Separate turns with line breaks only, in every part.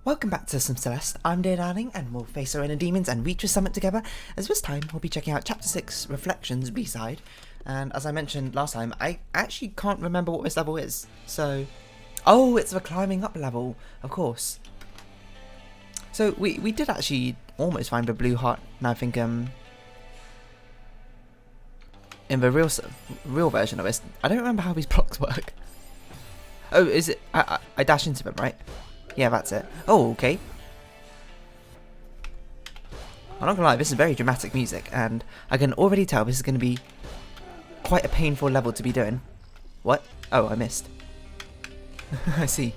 Welcome back to some Celeste. I'm Dear Darling, and we'll face our inner demons and reach a summit together, as this time we'll be checking out Chapter 6, Reflections B-Side. And as I mentioned last time, I actually can't remember what this level is, so... Oh, it's the climbing up level, of course. So we did actually almost find the blue heart, and I think in the real version of this, I don't remember how these blocks work. Oh, is it... I dash into them, right? Yeah, that's it. Oh, okay. I'm not gonna lie, this is very dramatic music, and I can already tell this is gonna be quite a painful level to be doing. What? Oh, I missed. I see.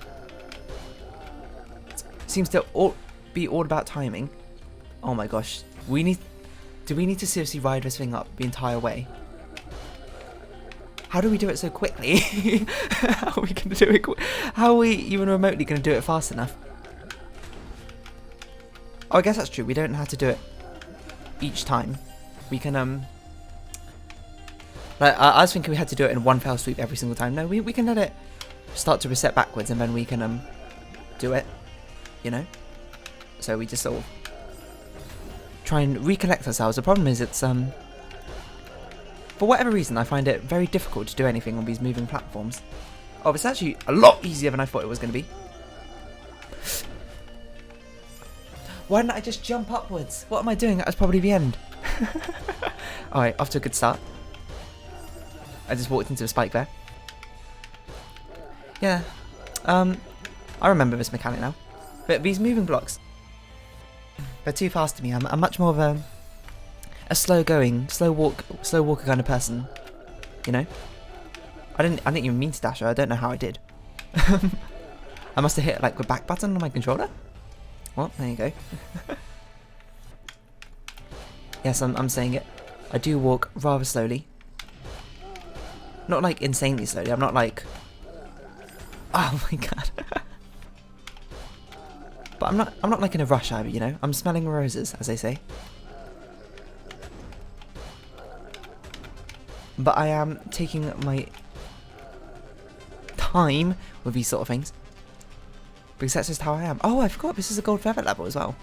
Seems to be all about timing. Oh my gosh. Do we need to seriously ride this thing up the entire way? How do we do it so quickly? How are we going to do it? How are we even remotely going to do it fast enough? Oh, I guess that's true. We don't have to do it each time. We can, like, I was thinking we had to do it in one fell swoop every single time. No, we can let it start to reset backwards and then we can, do it, you know? So we just sort of try and recollect ourselves. The problem is it's, for whatever reason, I find it very difficult to do anything on these moving platforms. Oh, it's actually a lot easier than I thought it was going to be. Why didn't I just jump upwards? What am I doing? That was probably the end. Alright, off to a good start. I just walked into a spike there. Yeah. I remember this mechanic now. But these moving blocks, they're too fast to me. I'm much more of a slow walker kind of person, you know. I didn't even mean to dash her. I don't know how I did. I must have hit like the back button on my controller. Well, there you go. Yes, I'm saying it. I do walk rather slowly. Not like insanely slowly. I'm not like. Oh my god. But I'm not like in a rush either, you know. I'm smelling roses, as they say. But I am taking my time with these sort of things. Because that's just how I am. Oh, I forgot this is a gold feather level as well.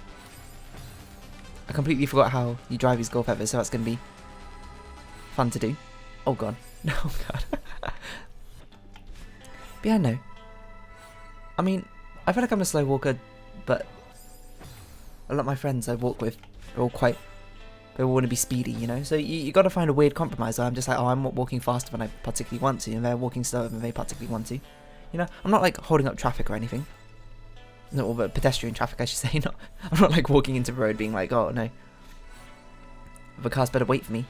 I completely forgot how you drive these gold feathers, so that's going to be fun to do. Oh god. Oh god. But yeah, no. I mean, I feel like I'm a slow walker, but a lot of my friends I walk with are all quite... They all want to be speedy, you know? So you got to find a weird compromise. I'm just like, oh, I'm walking faster than I particularly want to, and they're walking slower than they particularly want to. You know? I'm not like holding up traffic or anything. No, or pedestrian traffic, I should say. I'm not like walking into the road being like, oh, no. The cars better wait for me.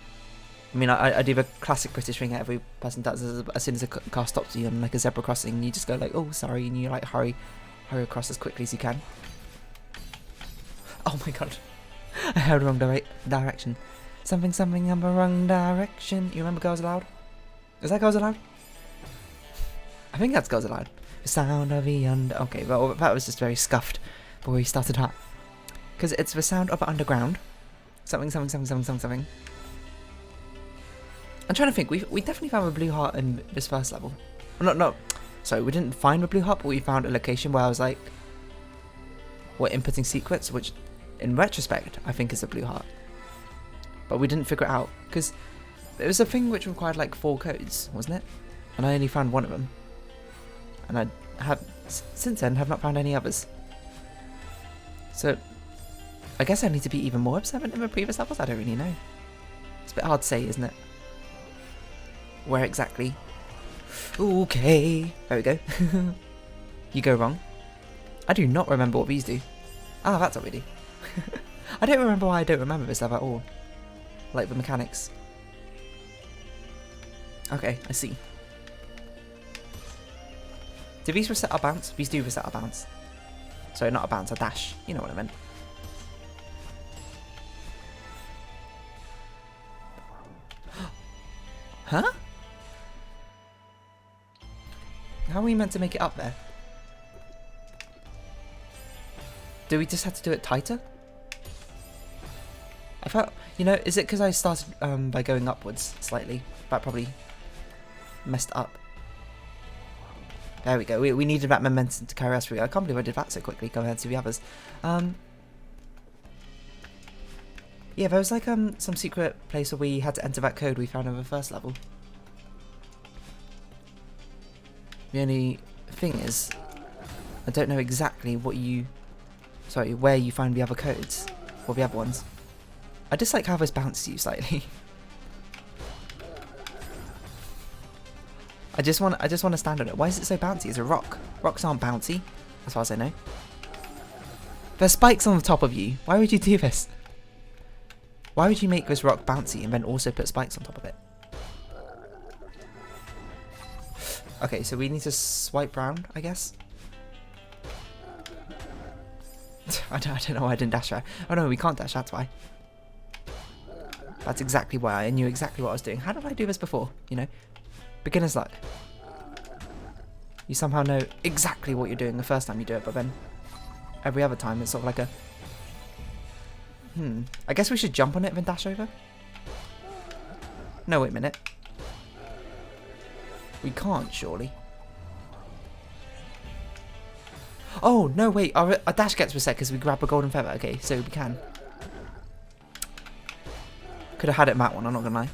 I mean, I do the classic British thing that every person does. As soon as a car stops you on like a zebra crossing, you just go like, oh, sorry, and you like hurry across as quickly as you can. Oh my god. I heard the wrong direction. Something in the wrong direction. You remember Girls Aloud? Is that Girls Aloud? I think that's Girls Aloud. The sound of the Okay, well, that was just very scuffed before we started that. Because it's the sound of the underground. Something. I'm trying to think. We definitely found a blue heart in this first level. Well, no. Sorry, we didn't find a blue heart, but we found a location where I was like, we're inputting secrets, which... in retrospect, I think is a blue heart. But we didn't figure it out, because it was a thing which required like 4 codes, wasn't it? And I only found one of them. And I have, since then, have not found any others. So, I guess I need to be even more observant in the previous levels? I don't really know. It's a bit hard to say, isn't it? Where exactly? Okay, there we go. You go wrong. I do not remember what these do. Ah, that's what we do. I don't remember why I don't remember this stuff at all. Like the mechanics. Okay, I see. Do these reset our bounce? These do reset our bounce. Sorry, not a bounce, a dash. You know what I meant. Huh? How are we meant to make it up there? Do we just have to do it tighter? I felt, you know, is it because I started by going upwards slightly? That probably messed up. There we go. We needed that momentum to carry us through. I can't believe I did that so quickly compared to the others. Yeah, there was like some secret place where we had to enter that code we found on the first level. The only thing is, I don't know exactly where you find the other codes, or the other ones. I just like how this bounces you slightly. I just want to stand on it. Why is it so bouncy? It's a rock. Rocks aren't bouncy, as far as I know. There's spikes on the top of you. Why would you do this? Why would you make this rock bouncy and then also put spikes on top of it? Okay, so we need to swipe round, I guess. I don't know why I didn't dash there. Oh no, we can't dash, that's why. That's exactly why. I knew exactly what I was doing. How did I do this before? You know? Beginner's luck. You somehow know exactly what you're doing the first time you do it, but then every other time it's sort of like a... I guess we should jump on it and then dash over? No, wait a minute. We can't, surely. Oh, no, wait. Our dash gets reset because we grab a golden feather. Okay, so we can. Could have had it in that one, I'm not going to lie.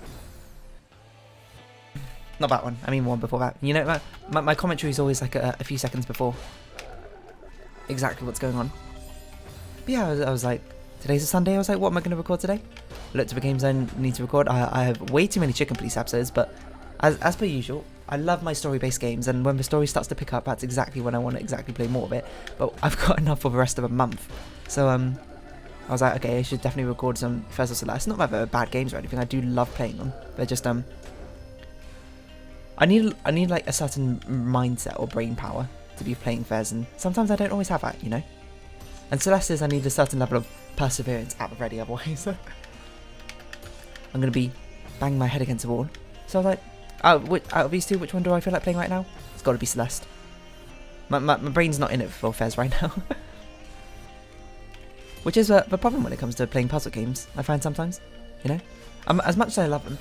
Not that one. I mean one before that. You know, my commentary is always like a few seconds before exactly what's going on. But yeah, I was like, today's a Sunday. I was like, what am I going to record today? Looked at the games I need to record. I have way too many Chicken Police episodes, but as per usual, I love my story-based games, and when the story starts to pick up, that's exactly when I want to exactly play more of it. But I've got enough for the rest of a month. So I was like, okay, I should definitely record some Mount Celeste. Not that they're bad games or anything. I do love playing them. They're just I need like a certain mindset or brain power to be playing Fez, and sometimes I don't always have that, you know. And Celeste's, I need a certain level of perseverance at the ready, otherwise I'm gonna be banging my head against the wall. So I was like, out of these two, which one do I feel like playing right now? It's got to be Celeste. My brain's not in it for Fez right now. Which is the problem when it comes to playing puzzle games, I find sometimes, you know. As much as I love them,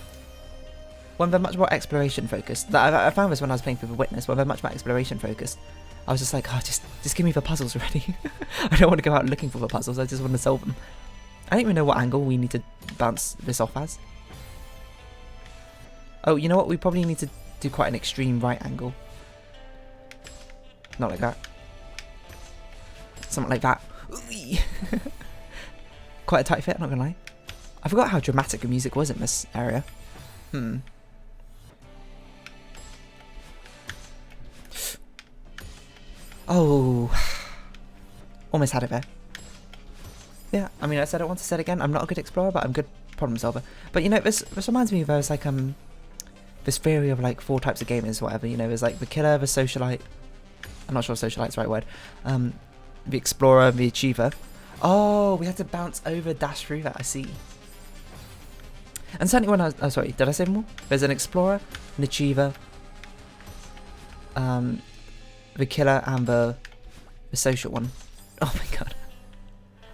when they're much more exploration focused, I found this when I was playing through the Witness, when they're much more exploration focused, I was just like, oh, just give me the puzzles already. I don't want to go out looking for the puzzles, I just want to solve them. I don't even know what angle we need to bounce this off as. Oh, you know what? We probably need to do quite an extreme right angle. Not like that. Something like that. Quite a tight fit, not gonna lie. I forgot how dramatic the music was in this area. Oh. Almost had it there. Yeah, I mean, I said I want to say it again. I'm not a good explorer, but I'm a good problem solver. But you know, this reminds me of there's like this theory of like 4 types of gamers, whatever. You know, there's like the killer, the socialite. I'm not sure if socialite's the right word. The explorer, the achiever. Oh, we had to bounce over, dash through that. I see. And certainly when I was, oh sorry, did I say more? There's an explorer, an achiever, the killer, and the social one. Oh my god.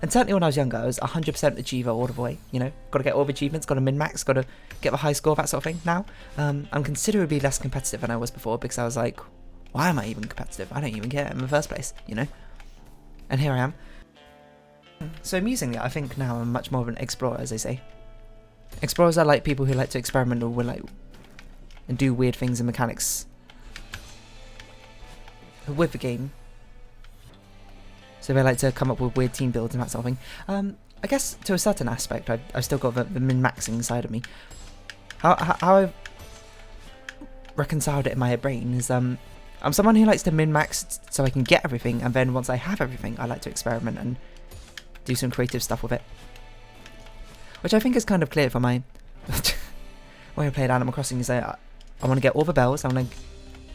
And certainly when I was younger, I was 100% achiever all the way, you know. Got to get all the achievements, got to min-max, got to get the high score, that sort of thing. Now, I'm considerably less competitive than I was before, because I was like, why am I even competitive? I don't even care in the first place, you know. And here I am. So amusingly, I think now I'm much more of an explorer, as they say. Explorers are like people who like to experiment or will like and do weird things and mechanics with the game. So they like to come up with weird team builds and that sort of thing. I guess to a certain aspect, I've still got the min-maxing side of me. How I've reconciled it in my brain is I'm someone who likes to min-max so I can get everything, and then once I have everything, I like to experiment and do some creative stuff with it. Which I think is kind of clear for my way I played Animal Crossing, is I want to get all the bells, I want to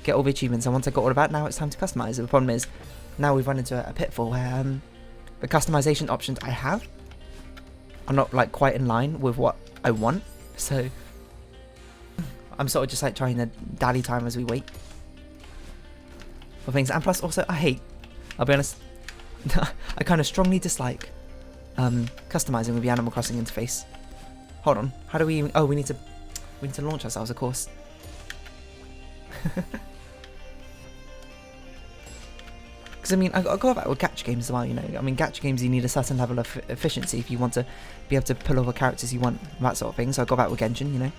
get all the achievements, and once I got all of that, now it's time to customize. The problem is, now we've run into a pitfall where the customization options I have are not like quite in line with what I want, so I'm sort of just like trying to dally time as we wait for things. And plus also I'll be honest, I kind of strongly dislike customizing with the Animal Crossing interface. Hold on, how do we even, oh, we need to launch ourselves, of course. Because I mean, I go about with gacha games as well, you know. I mean, gacha games, you need a certain level of efficiency if you want to be able to pull all the characters you want, that sort of thing. So I go about with Genshin, you know.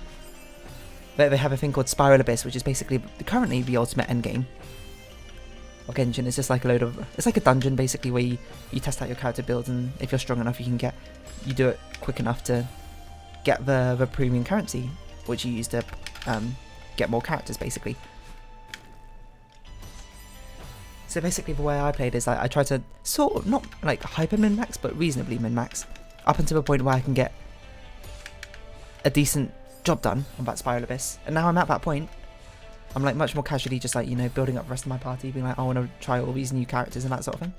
They have a thing called Spiral Abyss, which is basically currently the ultimate endgame of Genshin. It's just like a load of, it's like a dungeon basically where you test out your character build, and if you're strong enough, you do it quick enough to get the premium currency, which you use to get more characters basically. So basically the way I played is I try to sort of, not like hyper min-max, but reasonably min-max, up until the point where I can get a decent job done on that Spiral Abyss. And now I'm at that point. I'm like much more casually just like, you know, building up the rest of my party, being like, I want to try all these new characters and that sort of thing.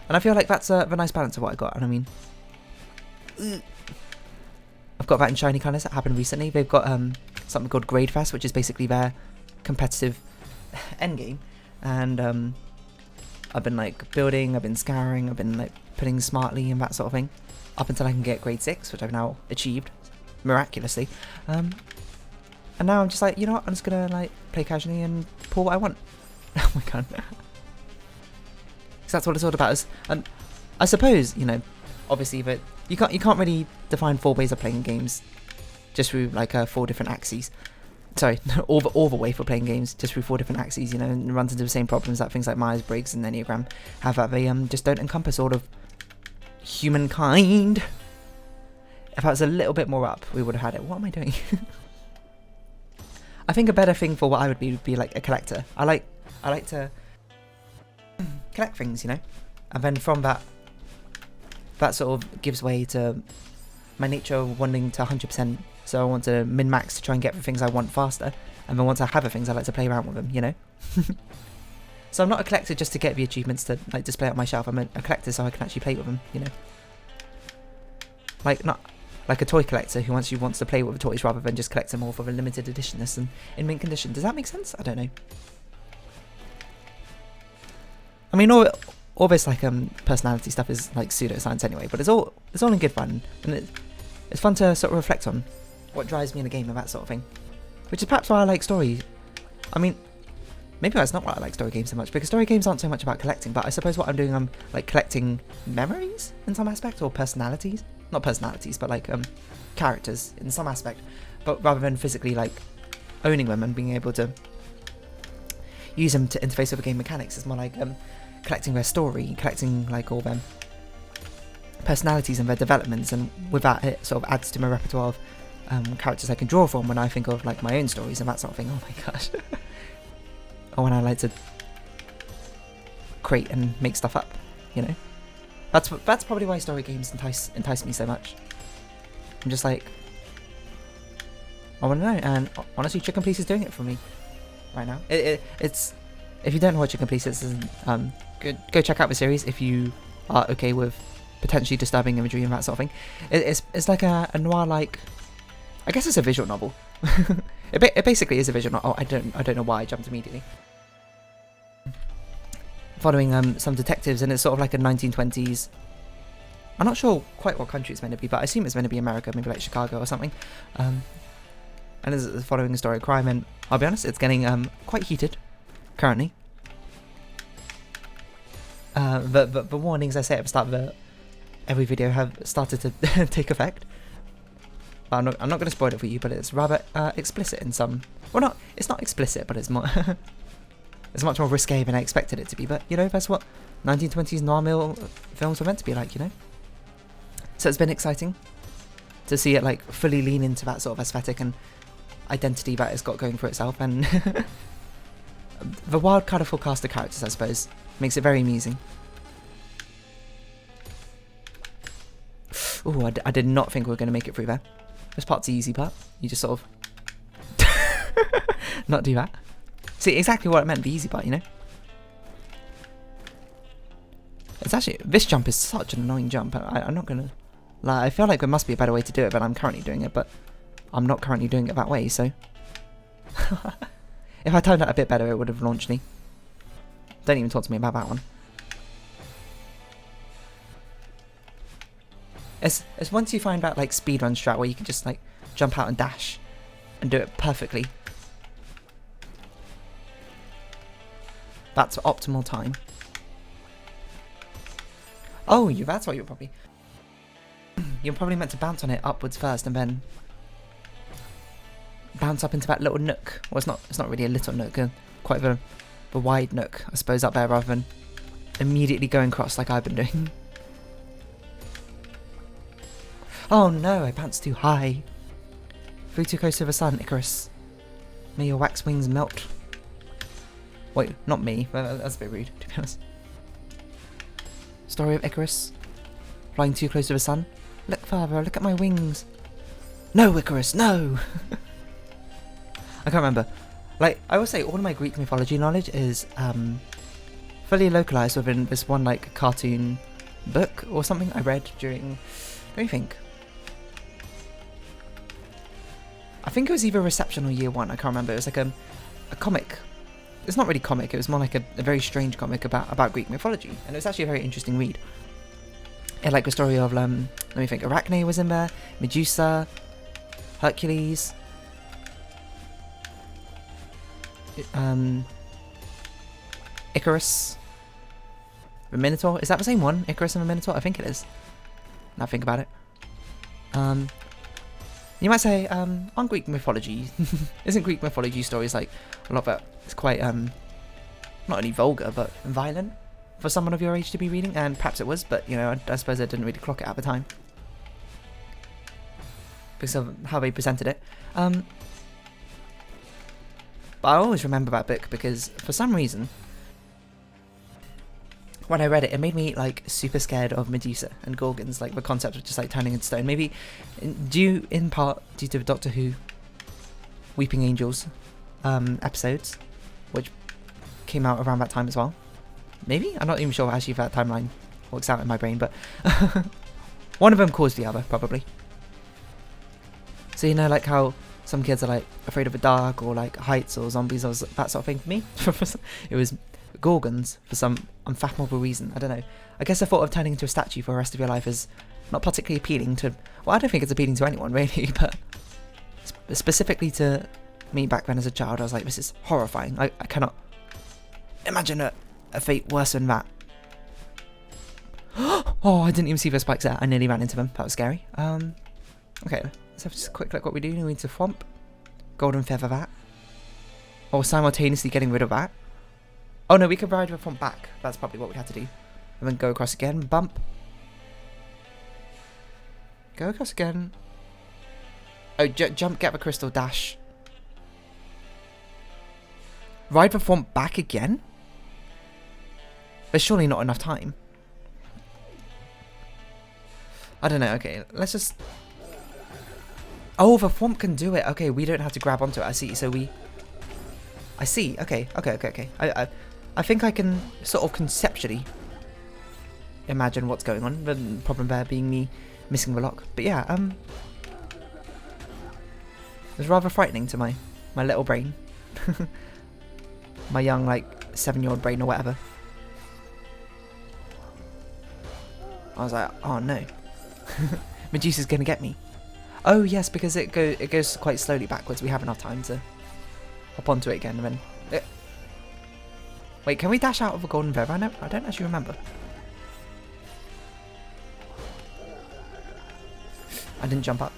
And I feel like that's a nice balance of what I got. And I mean, I've got that in shiny colours that happened recently. They've got something called Grade Fest, which is basically their competitive endgame. And I've been like building, I've been scouring, I've been like putting smartly and that sort of thing, up until I can get grade 6, which I've now achieved miraculously. And now I'm just like, you know what, I'm just gonna like play casually and pull what I want. Oh my god. Because that's what it's all about. And I suppose, you know, obviously, but you can't really define 4 ways of playing games just through like 4 different axes. Sorry, all the way for playing games just through 4 different axes, you know, and runs into the same problems that things like Myers-Briggs and Enneagram have, that they just don't encompass all of humankind. If I was a little bit more up, we would have had it. What am I doing? I think a better thing for what I would be like a collector. I like to collect things, you know, and then from that sort of gives way to my nature of wanting to 100%. So I want to min-max to try and get the things I want faster, and then once I have the things, I like to play around with them, you know. So I'm not a collector just to get the achievements to like display on my shelf. I'm a collector so I can actually play with them, you know. Like not like a toy collector who wants to play with the toys rather than just collect them all for the limited editionness and in mint condition. Does that make sense? I don't know. I mean, all this like personality stuff is like pseudoscience anyway, but it's all in good fun, and it's fun to sort of reflect on what drives me in a game and that sort of thing, which is perhaps why I like story. I mean, maybe that's not why I like story games so much, because story games aren't so much about collecting, but I suppose what I'm doing, I'm like collecting memories in some aspect, or personalities. Not personalities, but like characters in some aspect, but rather than physically like owning them and being able to use them to interface with the game mechanics. It's more like collecting their story, collecting like all them personalities and their developments, and with that it sort of adds to my repertoire of characters I can draw from when I think of like my own stories and that sort of thing. Oh my gosh. Or when I like to create and make stuff up, you know. That's probably why story games entice me so much. I'm just like, I want to know, and honestly, Chicken Police is doing it for me right now. It's if you don't know what Chicken Police is, go check out the series if you are okay with potentially disturbing imagery and that sort of thing. It's like a noir, like, I guess it's a visual novel. it basically is a visual novel. Oh, I don't know why I jumped immediately. Following some detectives, and it's sort of like a 1920s. I'm not sure quite what country it's meant to be, but I assume it's meant to be America, maybe like Chicago or something. And it's following a story of crime, and I'll be honest, it's getting quite heated currently. The warnings I say at the start of every video have started to take effect. I'm not going to spoil it for you, but it's rather explicit in some. Well, it's not explicit, but it's more. It's much more risque than I expected it to be. But you know, that's what 1920s noir films were meant to be like, you know. So it's been exciting to see it like fully lean into that sort of aesthetic and identity that it's got going for itself, and the wild, colourful cast of characters, I suppose, makes it very amusing. Ooh, I did not think we were going to make it through there. This part's the easy part. You just sort of not do that. See, exactly what I meant, the easy part, you know? It's actually, this jump is such an annoying jump. I'm not going to lie. I feel like there must be a better way to do it, but I'm currently doing it, but I'm not currently doing it that way, so. If I timed out a bit better, it would have launched me. Don't even talk to me about that one. It's once you find that like speedrun strat where you can just like jump out and dash and do it perfectly. That's optimal time. Oh, that's what you're probably... You're probably meant to bounce on it upwards first and then bounce up into that little nook. Well, it's not really a little nook, quite a wide nook, I suppose, up there, rather than immediately going across like I've been doing. Oh no, I bounced too high. Flew too close to the sun, Icarus. May your wax wings melt. Wait, not me. That's a bit rude, to be honest. Story of Icarus. Flying too close to the sun. Look, father, look at my wings. No, Icarus, no! I can't remember. Like, I will say, all of my Greek mythology knowledge is fully localized within this one, like, cartoon book or something I read during... Let me think. I think it was either reception or year one, I can't remember. It was like a comic. It's not really comic, it was more like a very strange comic about Greek mythology. And it was actually a very interesting read. It like the story of, let me think, Arachne was in there, Medusa, Hercules, Icarus, the Minotaur. Is that the same one? Icarus and the Minotaur? I think it is. Now think about it. You might say, on Greek mythology, isn't Greek mythology stories like a lot of it? It's quite not only vulgar but violent for someone of your age to be reading, and perhaps it was, but you know, I suppose I didn't really clock it at the time because of how they presented it. But I always remember that book because for some reason, when I read it, it made me like super scared of Medusa and Gorgons, like the concept of just like turning into stone. Maybe in part due to the Doctor Who Weeping Angels episodes, which came out around that time as well. Maybe? I'm not even sure actually if that timeline works out in my brain, but one of them caused the other, probably. So you know, like how some kids are like afraid of the dark or like heights or zombies or that sort of thing. For me, it was Gorgons for some unfathomable reason. I don't know. I guess the thought of turning into a statue for the rest of your life is not particularly appealing to... Well, I don't think it's appealing to anyone, really, but specifically to me back then as a child, I was like, this is horrifying. I cannot imagine a fate worse than that. Oh, I didn't even see those spikes there. I nearly ran into them. That was scary. Okay, let's have just a quick look what we do. We need to Thwomp, Golden Feather that, or simultaneously getting rid of that. Oh no, we could ride the Thwomp back. That's probably what we had to do. And then go across again. Bump. Go across again. Oh, jump, get the crystal, dash. Ride the Thwomp back again? There's surely not enough time. I don't know, okay, let's just... Oh, the Thwomp can do it. Okay, we don't have to grab onto it, I see. So we... I see, okay. I think I can sort of conceptually imagine what's going on. The problem there being me missing the lock. But yeah, it was rather frightening to my little brain. My young, like, 7-year-old brain or whatever. I was like, oh no. Medusa's gonna get me. Oh yes, because it goes quite slowly backwards. We have enough time to hop onto it again and then... Wait, can we dash out of a golden feather? I don't actually remember. I didn't jump up.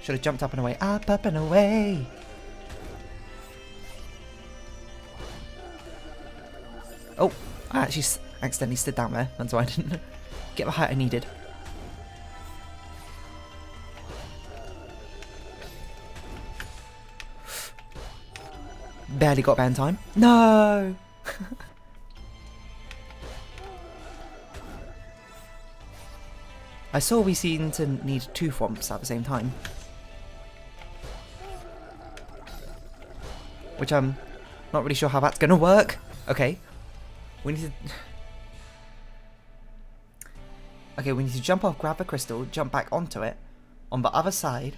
Should have jumped up and away. Up and away. Oh, I actually accidentally slid down there. That's why I didn't get the height I needed. Barely got there in time. No! I saw we seem to need 2 Thwomps at the same time. Which I'm not really sure how that's gonna work. Okay. We need to... Okay, we need to jump off, grab the crystal, jump back onto it. On the other side.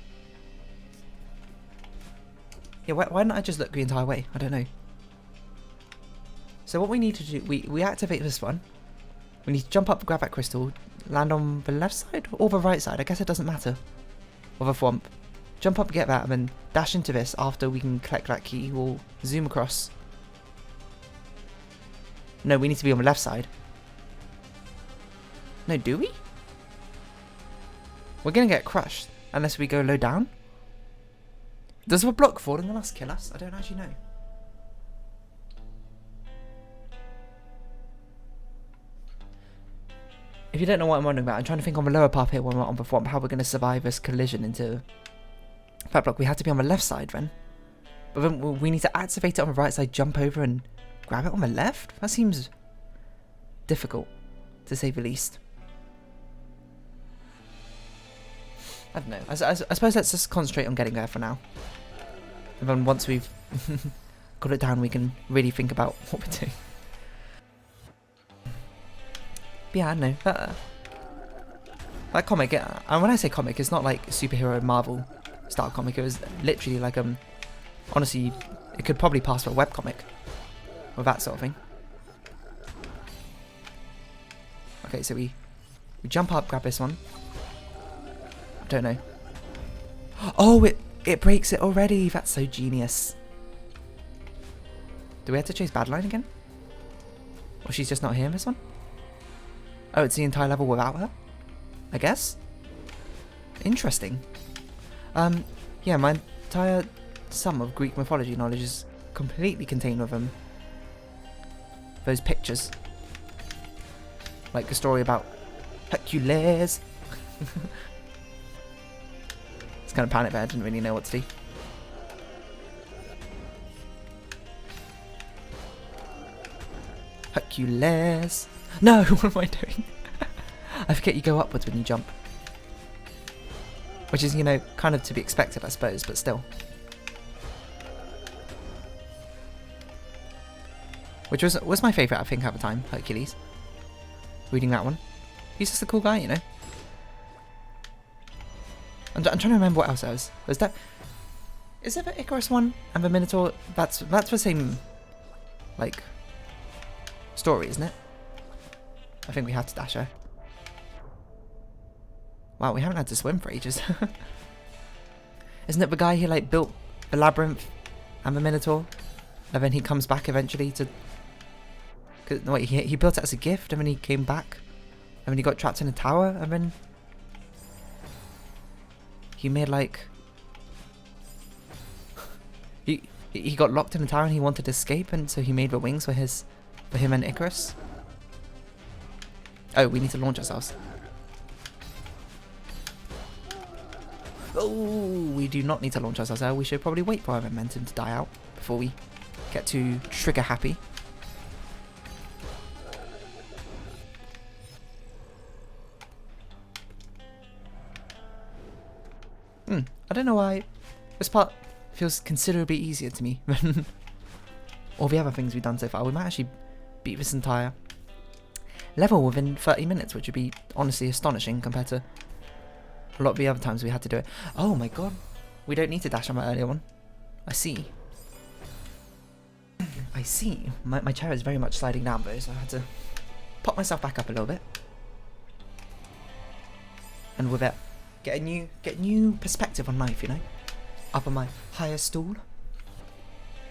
Yeah, why didn't I just look the entire way? I don't know. So what we need to do, we activate this one. We need to jump up, grab that crystal, land on the left side or the right side. I guess it doesn't matter. Of a Thwomp. Jump up, get that, and then dash into this after we can collect that key. We'll zoom across. No, we need to be on the left side. No, do we? We're gonna get crushed unless we go low down. Does a block falling on us kill us? I don't actually know. If you don't know what I'm wondering about, I'm trying to think on the lower path here when we're on before how we're going to survive this collision into that block. We have to be on the left side then. But then we need to activate it on the right side, jump over and grab it on the left? That seems difficult, to say the least. I don't know. I suppose let's just concentrate on getting there for now. And then once we've got it down, we can really think about what we're doing. But yeah, I don't know. That comic, and when I say comic, it's not like superhero Marvel style comic. It was literally like, honestly, it could probably pass for a webcomic. Or that sort of thing. Okay, so we jump up, grab this one. I don't know. Oh, it breaks it already. That's so genius. Do we have to chase Badline again? Or she's just not here in this one? Oh, it's the entire level without her? I guess? Interesting. Yeah, my entire sum of Greek mythology knowledge is completely contained within those pictures. Like a story about Hercules. It's kind of panic there, I didn't really know what to do. Hercules. No, what am I doing? I forget you go upwards when you jump. Which is, you know, kind of to be expected, I suppose, but still. Which was my favourite, I think, at the time, Hercules. Reading that one. He's just a cool guy, you know. I'm trying to remember what else there was. Was that... Is there the Icarus one and the Minotaur? That's the same, like, story, isn't it? I think we have to dash her. Wow, we haven't had to swim for ages. Isn't it the guy who, like, built the labyrinth and the Minotaur? And then he comes back eventually to... Wait, he built it as a gift and then he came back. And then he got trapped in a tower and then... He made, like... He got locked in a tower and he wanted to escape, and so he made the wings for him and Icarus. Oh, we need to launch ourselves. Oh, we do not need to launch ourselves. We should probably wait for our momentum to die out before we get too trigger happy. I don't know why this part feels considerably easier to me than all the other things we've done so far. We might actually beat this entire level within 30 minutes, which would be honestly astonishing compared to a lot of the other times we had to do it. Oh my god, we don't need to dash on my earlier one. I see. I see. My chair is very much sliding down though, so I had to pop myself back up a little bit. And with it, get a new perspective on life, you know? Up on my higher stool.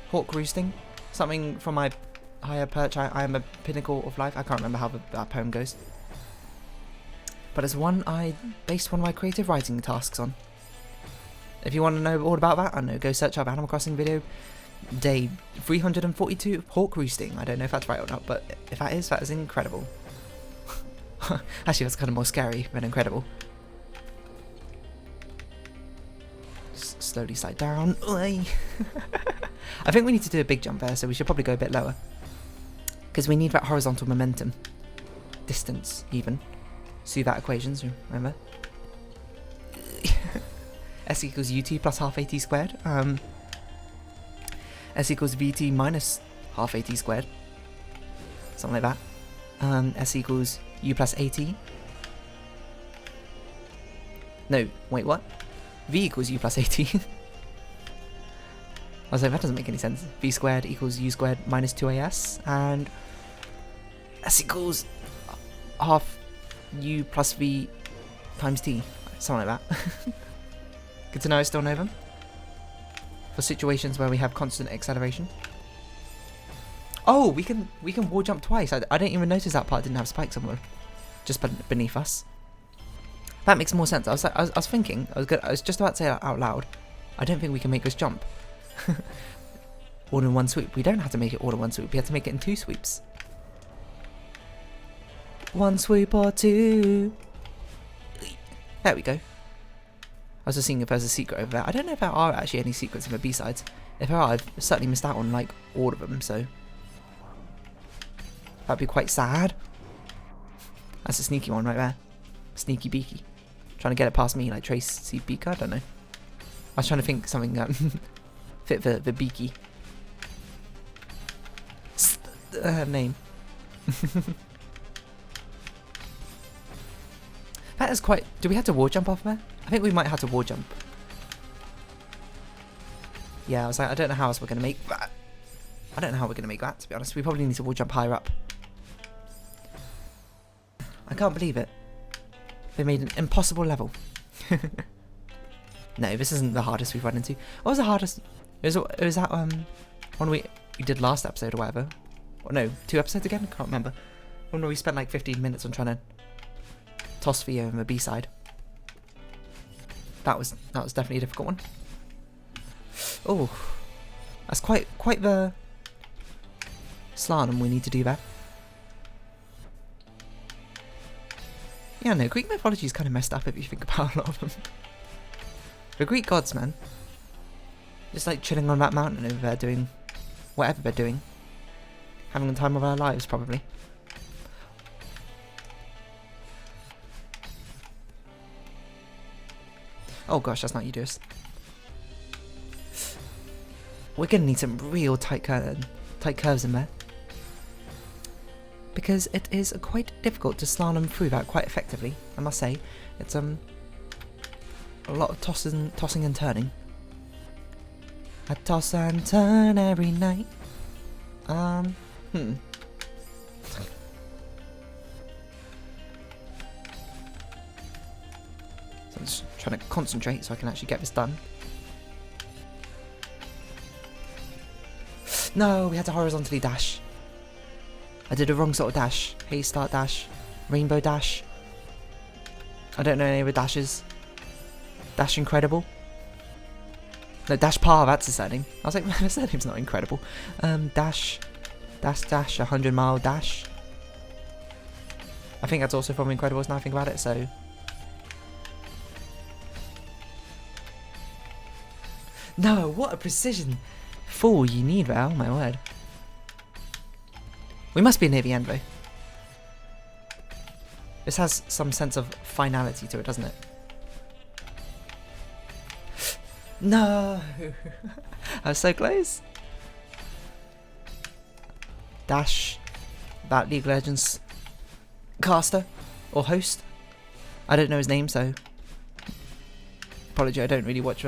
Hawk roosting. Something from my higher perch. I am a pinnacle of life. I can't remember how that poem goes. But it's one I based one of my creative writing tasks on. If you want to know all about that, I don't know, go search up Animal Crossing video. Day 342 Hawk roosting. I don't know if that's right or not, but if that is incredible. Actually, that's kind of more scary than incredible. Slowly slide down. I think we need to do a big jump there, so we should probably go a bit lower. Because we need that horizontal momentum. Distance, even. See that equations, remember? S equals ut plus half at squared. S equals vt minus half at squared. Something like that. S equals u plus at. No, wait, what? V equals u plus at. I was like, that doesn't make any sense. V squared equals u squared minus 2as, and S equals half u plus v times t. Something like that. Good to know I still know them. For situations where we have constant acceleration. Oh, we can wall jump twice. I didn't even notice that part didn't have spikes somewhere, just beneath us. That makes more sense. I was thinking. I was just about to say that out loud. I don't think we can make this jump all in one sweep. We don't have to make it all in one sweep. We have to make it in 2 sweeps. 1 sweep or 2. There we go. I was just seeing if there's a secret over there. I don't know if there are actually any secrets in the B-sides. If there are, I've certainly missed out on like all of them, so that'd be quite sad. That's a sneaky one right there. Sneaky beaky. Trying to get it past me like Tracy Beaker, I don't know. I was trying to think something that fit the beaky name. That is quite... Do we have to wall jump off there? I think we might have to wall jump. Yeah, I was like, I don't know how else we're going to make that. I don't know how we're going to make that, to be honest. We probably need to wall jump higher up. I can't believe it. They made an impossible level. No, this isn't the hardest we've run into. What was the hardest? It was that one we did last episode or whatever. Or no, 2 episodes again? I can't remember. One where we spent like 15 minutes on trying to toss Theo in the B-side. That was definitely a difficult one. Oh, that's quite the slalom we need to do there. Yeah, no, Greek mythology is kind of messed up if you think about a lot of them. The Greek gods, man. Just like chilling on that mountain over there doing whatever they're doing. Having the time of our lives, probably. Oh gosh, that's not Eudos. We're gonna need some real tight curves in there. Because it is quite difficult to slalom through that quite effectively, I must say. It's a lot of tossing and turning. I toss and turn every night. So I'm just trying to concentrate so I can actually get this done. No, we had to horizontally dash. I did a wrong sort of dash. Hey, start dash. Rainbow dash. I don't know any of the dashes. Dash Incredible. No, Dash Par, that's his surname. I was like, his surname's not Incredible. Dash, 100-mile dash. I think that's also from Incredibles now I think about it, so. No, what a precision fall you need there, oh my word. We must be near the end though. This has some sense of finality to it, doesn't it? No! I was so close. Dash. That League of Legends caster. Or host. I don't know his name, so apology, I don't really watch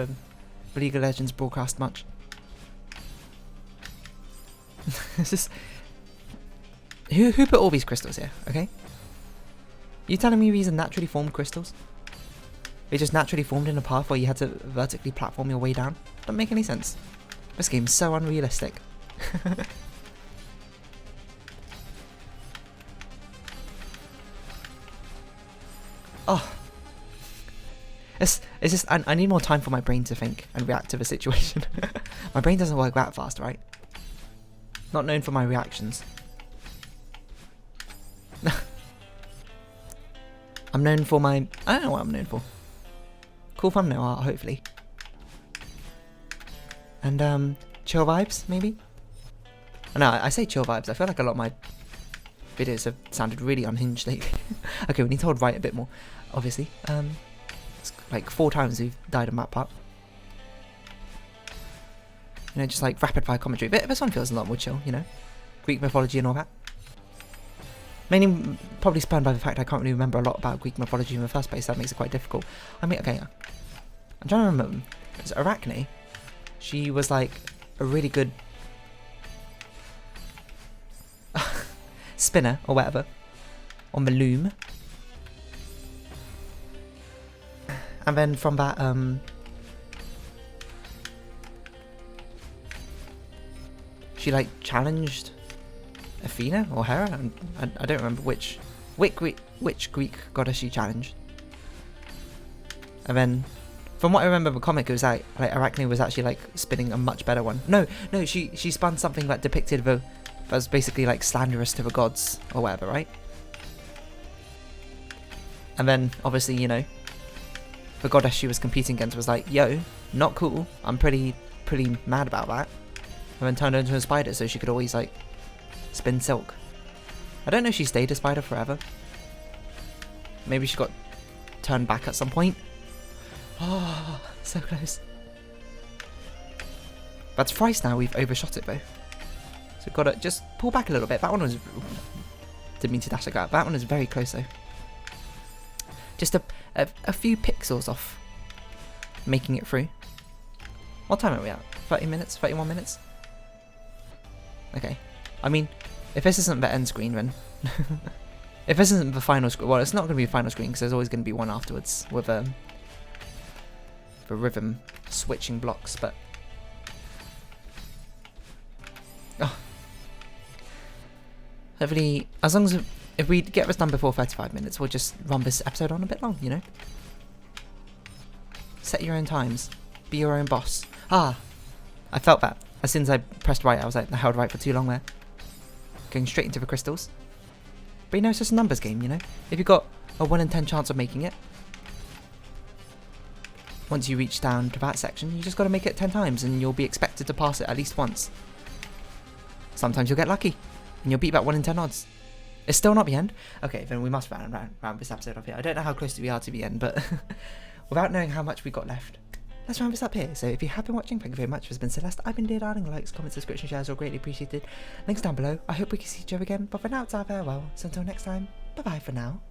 League of Legends broadcast much. It's just... Who put all these crystals here, okay? You telling me these are naturally formed crystals? They just naturally formed in a path where you had to vertically platform your way down? Doesn't make any sense. This game's so unrealistic. Oh. It's just, I need more time for my brain to think and react to the situation. My brain doesn't work that fast, right? Not known for my reactions. I'm known for my... I don't know what I'm known for. Cool thumbnail art, hopefully. And, chill vibes, maybe? No, I say chill vibes. I feel like a lot of my videos have sounded really unhinged lately. Okay, we need to hold right a bit more, obviously. It's like 4 times we've died on that part. You know, just like rapid fire commentary. But this one feels a lot more chill, you know? Greek mythology and all that. Mainly probably spurned by the fact I can't really remember a lot about Greek mythology in the first place. That makes it quite difficult. I mean, okay, I'm trying to remember. It's Arachne. She was like a really good spinner or whatever on the loom. And then from that, she like challenged Athena or Hera. I don't remember which Greek goddess she challenged. And then, from what I remember in the comic, it was like Arachne was actually like spinning a much better one. No, she spun something that depicted that was basically like slanderous to the gods or whatever, right? And then obviously, you know, the goddess she was competing against was like, yo, not cool. I'm pretty mad about that. And then turned her into a spider so she could always like spin silk. I don't know if she stayed a spider forever. Maybe she got turned back at some point. Oh, so close. That's thrice now we've overshot it though. So we've got to just pull back a little bit. That one was... Didn't mean to dash like that. That one was very close though. Just a few pixels off making it through. What time are we at? 30 minutes? 31 minutes? Okay. I mean, if this isn't the end screen then... if this isn't the final screen... Well, it's not going to be the final screen because there's always going to be one afterwards with the rhythm switching blocks, but... Oh. Hopefully, as long as... If we get this done before 35 minutes, we'll just run this episode on a bit long, you know? Set your own times. Be your own boss. Ah! I felt that. As soon as I pressed right, I was like, I held right for too long there. Going straight into the crystals. But you know, it's just a numbers game, you know? If you've got a 1 in 10 chance of making it, once you reach down to that section, you just got to make it 10 times and you'll be expected to pass it at least once. Sometimes you'll get lucky and you'll beat that 1 in 10 odds. It's still not the end. Okay, then we must round this episode up here. I don't know how close we are to the end, but without knowing how much we got left, let's round this up here. So if you have been watching, thank you very much. This has been Celeste. I've been Dear Darling. Likes, comments, subscription, shares are greatly appreciated. Links down below. I hope we can see each other again. But for now, it's our farewell. So until next time, bye bye for now.